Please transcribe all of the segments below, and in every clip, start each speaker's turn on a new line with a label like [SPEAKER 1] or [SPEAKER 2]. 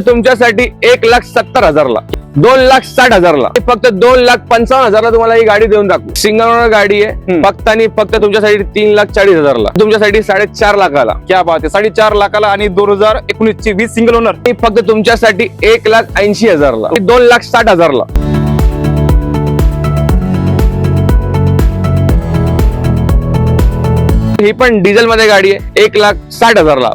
[SPEAKER 1] तुमच्यासाठी 1,70,000ला, 2,60,000ला, फक्त 2,55,000ला तुम्हाला ही गाडी देऊन टाकू. सिंगल ओनर गाडी आहे फक्त आणि फक्त तुमच्यासाठी 3,40,000ला, तुमच्यासाठी 4.5 लाखाला.
[SPEAKER 2] क्या बात आहे, 4.5 लाखाला आणि 2019 ची 20 सिंगल ओनर
[SPEAKER 1] फक्त तुमच्यासाठी 1,80,000ला, 2,60,000ला. ही पण डिझेल मध्ये गाडी आहे 1,60,000ला.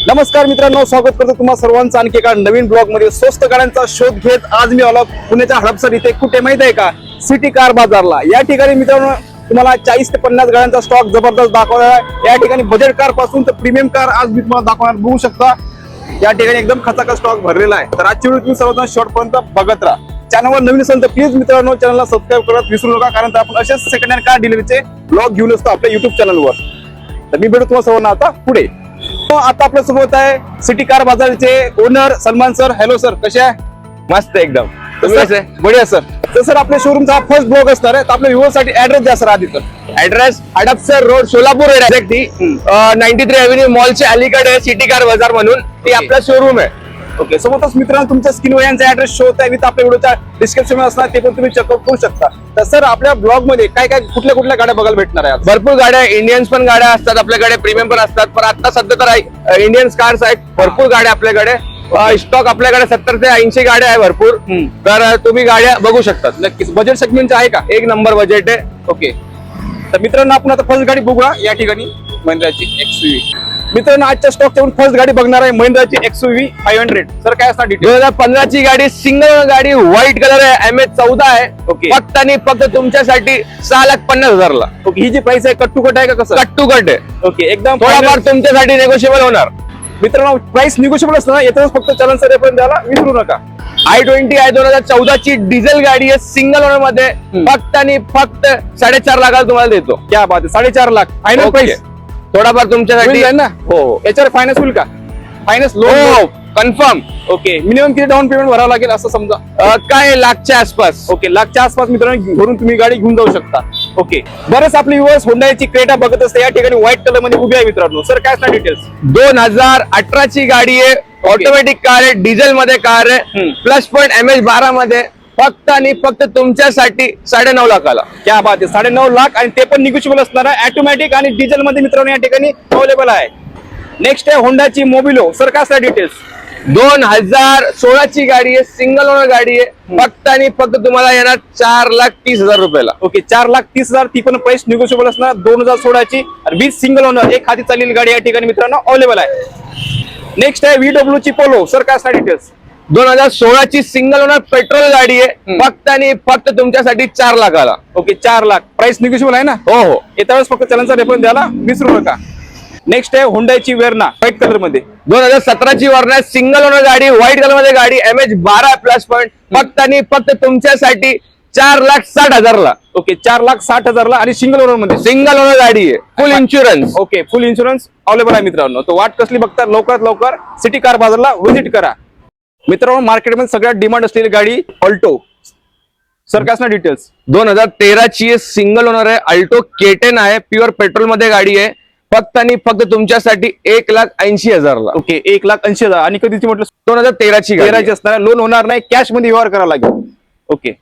[SPEAKER 2] नमस्कार मित्रांनो, स्वागत करतो तुम्हा सर्वांचं आणखी एका नवीन ब्लॉग मध्ये. स्वस्त गाड्यांचा शोध घेत आज मी आलो पुण्याच्या हडपसर इथे. कुठे माहित आहे का? सिटी कार बाजारला. या ठिकाणी मित्रांनो तुम्हाला 40 ते 50 गाड्यांचा स्टॉक जबरदस्त दाखवला आहे. या ठिकाणी बजेट कार पासून तर प्रीमियम कार आज मी तुम्हाला दाखवणार. बघू शकता या ठिकाणी एकदम खचाखच स्टॉक भरलेला आहे. तर आजची व्हिडिओ तुम्ही सर्वजण शेवटपर्यंत बघत राहा. चॅनलवर नवीन असेल तर प्लीज मित्रांनो चॅनलला सबस्क्राईब करत विसरू नका, कारण आपण असेच सेकंड हँड कार डिलिव्हरीचे ब्लॉग घेऊन असतो आपल्या युट्यूब चॅनलवर. तर मी भेटू तुम्हाला सर्वांना आता पुढे. आता आपल्या सोबत आहे सिटी कार बाजारचे owner Salman sir. Hello sir, कसे आहे?
[SPEAKER 1] मस्त एकदम. तुम्ही कसे?
[SPEAKER 2] बढिया सर. तर सर आपल्या शोरूमचा हा फर्स्ट ब्लॉग असणार आहे, तर आपल्या व्ह्यूअर साठी ऍड्रेस द्या सर आधी. तर
[SPEAKER 1] address Hadapsar road, Solapur. Exactly 93 avenue मॉलच्या अलीकडे सिटी कार बाजार म्हणून ते आपला शोरूम आहे.
[SPEAKER 2] ओके. सोबतच मित्रांनो तुमच्या स्क्रीनवर यांचा ऍड्रेस शो होत आहे विथ आपल्या व्हिडिओच्या डिस्क्रिप्शन मध्ये असणार, ते पण तुम्ही चेकआउट करू शकता. तर सर आपल्या ब्लॉग मध्ये काय काय कुठल्या गाड्या बघायला भेटणार आहे?
[SPEAKER 1] भरपूर गाड्या, इंडियन्स पण गाड्या असतात आपल्याकडे, प्रीमियम पण असतात. पण आता सध्या तर इंडियन्स कार्स आहेत. भरपूर गाड्या आपल्याकडे स्टॉक, आपल्याकडे 70 ते 80 गाड्या आहे भरपूर. तर तुम्ही गाड्या बघू शकतात.
[SPEAKER 2] नक्कीच. बजेट सेगमेंट आहे का?
[SPEAKER 1] एक नंबर बजेट आहे.
[SPEAKER 2] ओके. तर मित्रांनो आपण आता फर्स्ट गाडी बघूया. या ठिकाणी महिंद्राची XUV. मित्रांनो आजच्या स्टॉकच्या फर्स्ट गाडी बघणार आहे महिंद्राची XUV 500. सर काय असणार डिटेल?
[SPEAKER 1] 2015 ची गाडी, सिंगल गाडी, व्हाईट कलर आहे, MH14 आहे.
[SPEAKER 2] ओके.
[SPEAKER 1] फक्त आणि फक्त तुमच्यासाठी 6,50,000ला.
[SPEAKER 2] ओके. ही जी प्राइस आहे कट टू कट आहे का कसं?
[SPEAKER 1] कट टू कट आहे.
[SPEAKER 2] ओके. एकदम
[SPEAKER 1] थोडाफार तुमच्यासाठी नेगोशिएबल होणार.
[SPEAKER 2] मित्रांनो प्राइस निगोशिएबल असतं, येतच फक्त चलनचा रेफरन्स द्यायला विसरू नका.
[SPEAKER 1] i20 आहे, 2014 ची डिझेल गाडी आहे, सिंगल ओनर मध्ये. फक्त आणि फक्त 4.5 लाखाला तुम्हाला देतो.
[SPEAKER 2] क्या बात आहे, 4.5 लाख फायनल
[SPEAKER 1] ओके.
[SPEAKER 2] प्राइस.
[SPEAKER 1] थोडाफार तुमच्यासाठी
[SPEAKER 2] ना
[SPEAKER 1] हो.
[SPEAKER 2] याच्यावर फायनान्स होईल का? फायनान्स
[SPEAKER 1] हो
[SPEAKER 2] लोन
[SPEAKER 1] कन्फर्म.
[SPEAKER 2] ओके. मिनिमम किती डाऊन पेमेंट भरावं लागेल असं समजा?
[SPEAKER 1] काय लाखच्या आसपास.
[SPEAKER 2] ओके. लाखच्या आसपास मित्रांनो भरून तुम्ही गाडी घेऊन जाऊ शकता. ओके. बरेच आपले व्ह्यूअर्स होंडाची क्रेटा बघत असते. या ठिकाणी व्हाईट कलर मध्ये उभी आहे मित्रांनो. सर काय असणार डिटेल्स?
[SPEAKER 1] 2018 ची गाडी आहे, ऑटोमॅटिक कार आहे, डिझेल मध्ये कार आहे, प्लस पॉईंट MH12 मध्ये. फक्त आणि फक्त तुमच्यासाठी 9.5 लाखाला.
[SPEAKER 2] क्या बात आहे, 9.5 लाख आणि ते पण निगोशिएबल असणार आहे. ऑटोमॅटिक आणि डिझेल मध्ये मित्रांनो या ठिकाणी अवेलेबल आहे. नेक्स्ट आहे होंडाची मोबिलो. सर काय असणार डिटेल्स?
[SPEAKER 1] 2016 ची गाडी आहे, सिंगल ओनर गाडी आहे. फक्त आणि फक्त तुम्हाला येणार 4,30,000 रुपयाला.
[SPEAKER 2] ओके. 4,30,000. ती पण प्राइस निगोशिएबल असणार. 2016 ची विथ सिंगल ओनर, एक हाती चाललेली गाडी या ठिकाणी मित्रांनो अवेलेबल आहे. नेक्स्ट आहे VW ची पोलो. सर काय असणार डिटेल्स?
[SPEAKER 1] 2016 ची सिंगल ओनर पेट्रोल गाडी आहे. फक्त आणि फक्त तुमच्यासाठी 4 लाखाला.
[SPEAKER 2] ओके. 4 लाख. प्राइस निगोशिएबल आहे ना?
[SPEAKER 1] हो हो.
[SPEAKER 2] येत्या वेळेस फक्त चलनचा रेफरन्स द्यायला विसरू नका. नेक्स्ट आहे होंडाची वेर्ना व्हाईट कलर मध्ये.
[SPEAKER 1] 2017 ची वर्ना, सिंगल ओनर गाडी, व्हाईट कलर मध्ये गाडी, MH12 प्लस पॉईंट. फक्त आणि फक्त तुमच्यासाठी 4,60,000ला.
[SPEAKER 2] ओके. 4,60,000 आणि सिंगल ओनर मध्ये.
[SPEAKER 1] सिंगल ओनर गाडी आहे, फुल इन्शुरन्स.
[SPEAKER 2] ओके. फुल इन्शुरन्स अवेलेबल आहे मित्रांनो. तो वाट कसली बघता, लवकरात लवकर सिटी कार बाजारला व्हिजिट करा. मित्रांनो मार्केटमध्ये सगळ्यात डिमांड असलेली गाडी अल्टो. सर काय असणार डिटेल्स?
[SPEAKER 1] 2013 ची सिंगल ओनर आहे, अल्टो K10 आहे, प्युअर पेट्रोल मध्ये गाडी आहे. फक्त आणि फक्त तुमच्यासाठी 1,80,000ला.
[SPEAKER 2] ओके. 1,80,000 आणि कधीची म्हटलं?
[SPEAKER 1] 2013 ची गाडी
[SPEAKER 2] असणार. लोन होणार नाही, कॅश मध्ये व्यवहार करावा लागेल. ओके.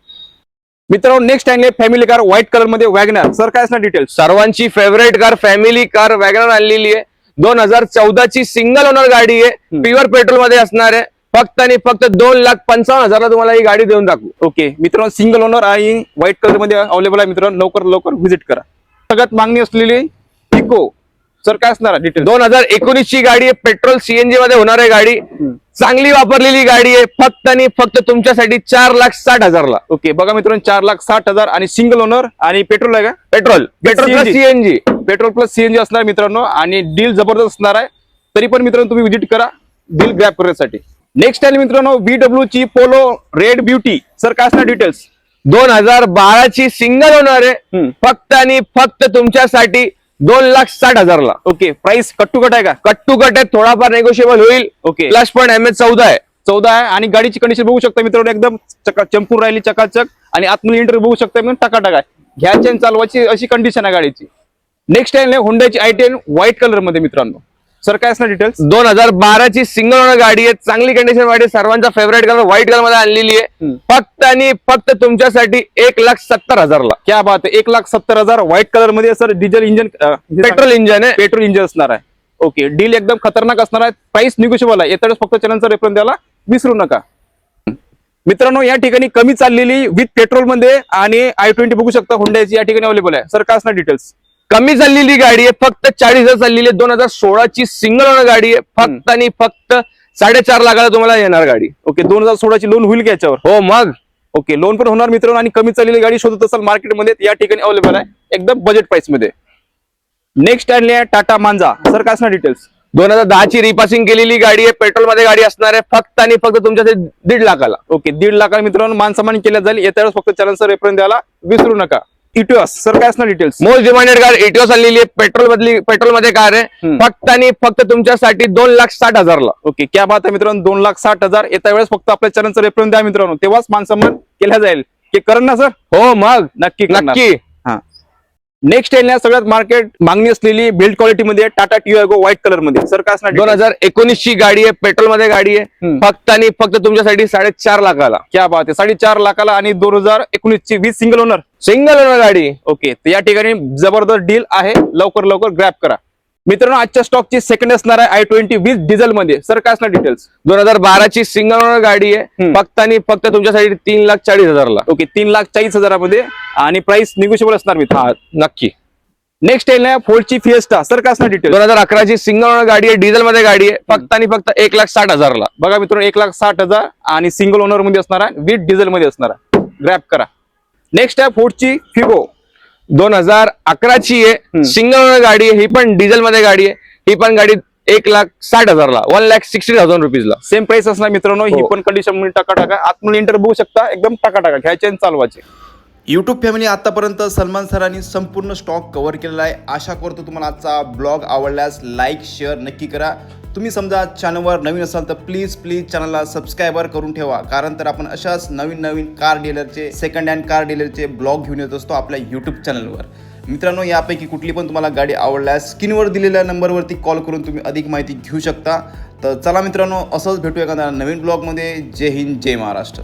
[SPEAKER 2] मित्रांनो नेक्स्ट आहे फॅमिली कार व्हाईट कलर मध्ये वॅगनर. सर काय असणार डिटेल्स?
[SPEAKER 1] सर्वांची favourite car, family car WagonR आणलेली आहे. 2014 ची सिंगल ओनर गाडी आहे, प्युअर पेट्रोल मध्ये असणार आहे. फक्त आणि फक्त 2,55,000ला तुम्हाला ही गाडी देऊन टाकू.
[SPEAKER 2] ओके. मित्रांनो सिंगल ओनर आणि व्हाईट कलर मध्ये अवेलेबल आहे मित्रांनो. लवकर लवकर व्हिजिट करा. सगळ्यात मागणी असलेली इको. सर काय असणार डिटेल?
[SPEAKER 1] 2019 ची गाडी आहे, पेट्रोल CNG मध्ये होणार आहे गाडी. चांगली वापरलेली गाडी आहे. फक्त आणि फक्त तुमच्यासाठी 4,60,000ला.
[SPEAKER 2] ओके. बघा मित्रांनो 4,60,000 आणि सिंगल ओनर आणि पेट्रोल आहे का?
[SPEAKER 1] Petrol plus CNG.
[SPEAKER 2] Petrol plus CNG असणार मित्रांनो आणि डील जबरदस्त असणार आहे. तरी पण मित्रांनो तुम्ही व्हिजिट करा डील ग्रॅब करण्यासाठी. नेक्स्ट आहे मित्रांनो VW ची पोलो रेड ब्युटी. सर काय असणार डिटेल्स?
[SPEAKER 1] 2012 ची सिंगल ओनर आहे. फक्त आणि फक्त तुमच्यासाठी 2,60,000 ला.
[SPEAKER 2] Okay. Price cut to cut आहे का?
[SPEAKER 1] कट टू कट आहे, थोडाफार नेगोशिएबल होईल.
[SPEAKER 2] ओके.
[SPEAKER 1] प्लस पॉईंट MH14 आहे.
[SPEAKER 2] 14 आहे आणि गाडीची कंडिशन बघू शकता मित्रांनो, एकदम चंपून राहिली चकाचक आणि आतमध्ये इंटरव्ह्यू बघू शकता एकदम टकाटक आहे. घ्यायची आणि चालवायची अशी कंडिशन आहे गाडीची. नेक्स्ट आहे होंडाची i10 व्हाईट कलर मध्ये मित्रांनो. सर काय असणार डिटेल्स?
[SPEAKER 1] 2012 ची सिंगल ओनर गाडी आहे, चांगली कंडिशन गाडी आहे, सर्वांचा फेवरेट कलर व्हाईट कलर मध्ये आणलेली आहे. फक्त आणि फक्त तुमच्यासाठी 1,70,000
[SPEAKER 2] क्या बात आहे, 1,70,000 व्हाईट कलर मध्ये. Sir diesel engine,
[SPEAKER 1] petrol engine आहे.
[SPEAKER 2] पेट्रोल इंजन असणार आहे. ओके, डील एकदम खतरनाक असणार आहे. प्राइस निगोशिएबल आहे. येताच फक्त चॅनलचा रेफरन्स द्यायला विसरू नका मित्रांनो. या ठिकाणी कमी चाललेली विथ पेट्रोल मध्ये आणि i20 बघू शकता होंडाची या ठिकाणी अवेलेबल आहे. सर काय असणार डिटेल्स?
[SPEAKER 1] कमी चाललेली गाडी आहे, फक्त 40,000 चाललेली आहे. 2016 ची सिंगल ओनर गाडी आहे. फक्त आणि फक्त 4.5 लाखाला तुम्हाला येणार गाडी.
[SPEAKER 2] ओके, 2016 ची लोन होईल का याच्यावर?
[SPEAKER 1] हो मग.
[SPEAKER 2] ओके, लोन पण होणार मित्रांनो. आणि कमी चाललेली गाडी शोधत असाल मार्केटमध्ये या ठिकाणी अवेलेबल आहे एकदम बजेट प्राइस मध्ये. नेक्स्ट आणली आहे टाटा मांजा. सर काय असणार डिटेल्स?
[SPEAKER 1] 2010 ची रिपासिंग केलेली गाडी आहे, पेट्रोल मध्ये गाडी असणार आहे. फक्त आणि फक्त तुमच्यासाठी 1.5 लाखाला.
[SPEAKER 2] ओके, 1.5 लाखाला मित्रांनो मान सन्मान केल्या जाईल. येत्या फक्त चॅनलचा रेफरन्स द्यायला विसरू नका. इटिओस. सर काय असणार details?
[SPEAKER 1] Most demanded car Etios आलेली आहे, पेट्रोल मध्ये कार आहे. फक्त आणि फक्त तुमच्यासाठी 2,60,000
[SPEAKER 2] ओके, क्या बात आहे मित्रांनो, 2,60,000. येत्या वेळेस फक्त आपल्या चॅनलचा रेफरन्स द्या मित्रांनो, तेव्हाच मान सन्मान केला जाईल. की करण ना सर?
[SPEAKER 1] हो मग,
[SPEAKER 2] नक्की
[SPEAKER 1] नक्की.
[SPEAKER 2] हा. नेक्स्ट आहे सगळ्यात मार्केट मागणी असलेली बिल्ड क्वालिटी मध्ये टाटा टियागो व्हाईट कलर मध्ये. सर काय असणार?
[SPEAKER 1] 2019 ची गाडी आहे, पेट्रोल मध्ये गाडी आहे. फक्त आणि फक्त तुमच्यासाठी 4.5 लाखाला.
[SPEAKER 2] क्या बात आहे, 4.5 लाखाला आणि 2019 ची वीज सिंगल ओनर.
[SPEAKER 1] सिंगल ओनर गाडी.
[SPEAKER 2] ओके, तर या ठिकाणी जबरदस्त डील आहे, लवकर ग्रॅब करा मित्रांनो. आजच्या स्टॉकची सेकंड असणार आहे i20 विथ डिझेल मध्ये. सर काय असणार डिटेल्स?
[SPEAKER 1] 2012 ची सिंगल ओनर गाडी आहे. फक्त आणि फक्त तुमच्यासाठी 3,40,000.
[SPEAKER 2] ओके, 3,40,000 मध्ये आणि प्राइस निगोशिएबल असणार मित्र.
[SPEAKER 1] नक्की.
[SPEAKER 2] नेक्स्ट आहे फोर्डची फिएस्टा. सर काय असणार डिटेल?
[SPEAKER 1] 2011 ची सिंगल ओनर गाडी आहे, डिझेल मध्ये गाडी आहे. फक्त आणि फक्त 1,60,000.
[SPEAKER 2] बघा मित्रांनो, 1,60,000 आणि सिंगल ओनर मध्ये असणार आहे, विथ डिझेल मध्ये असणार आहे. ग्रॅब करा. नेक्स्ट आहे फोर्डची फिगो.
[SPEAKER 1] 2011 ची आहे, सिंगल ओनर गाडी आहे. ही पण डिझेल मध्ये गाडी आहे. ही पण गाडी 1,60,000 1,60,000 रुपीजला.
[SPEAKER 2] सेम प्राइस असणार मित्रांनो. ही पण कंडिशन टाका आतमध्ये इंटर बघू शकता, एकदम टाका घ्यायचे आणि चालवायचे.
[SPEAKER 3] यूट्यूब फॅमिली, आतापर्यंत सलमान सरांनी संपूर्ण स्टॉक कव्हर केलेला आहे. आशा करतो तुम्हाला आजचा ब्लॉग आवडल्यास लाईक शेअर नक्की करा. तुम्ही समजा चॅनलवर नवीन असाल तर प्लीज चॅनलला सबस्क्राईबर करून ठेवा, कारण तर आपण अशाच नवीन कार डीलरचे, सेकंड हँड कार डीलरचे ब्लॉग घेऊन येत असतो आपल्या यूट्यूब चॅनलवर. मित्रांनो, यापैकी कुठली पण तुम्हाला गाडी आवडल्यास स्क्रीनवर दिलेल्या नंबरवरती कॉल करून तुम्ही अधिक माहिती घेऊ शकता. तर चला मित्रांनो, असंच भेटू एखाद्या नवीन ब्लॉगमध्ये. जय हिंद, जय महाराष्ट्र.